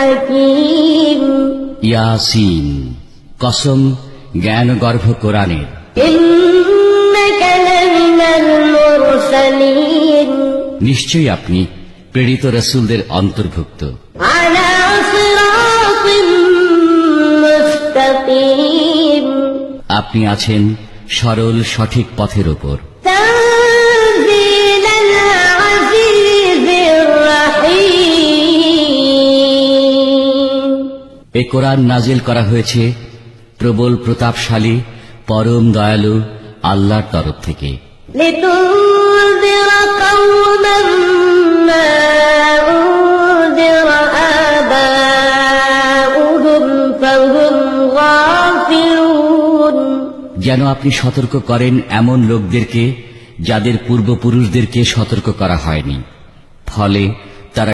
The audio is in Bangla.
الحكيم ইয়াসিন, কসম জ্ঞান গর্ভ কোরআনের। إنك لمن المرسلين নিশ্চয়ই আপনি প্রেরিত রাসূলদের অন্তর্ভুক্ত। على صراط مستقيم আপনি আছেন সরল সঠিক পথের ওপর। تنزيل العزيز الرحيم এ কোরআন নাজিল করা হয়েছে প্রবল প্রতাপশালী পরম দয়ালু আল্লাহর তরফ থেকে। لتنذر قوما ما أنذر آباؤهم فهم غافلون যেন আপনি সতর্ক করেন এমন লোকদেরকে যাদের পূর্বপুরুষদেরকে সতর্ক করা হয়নি, ফলে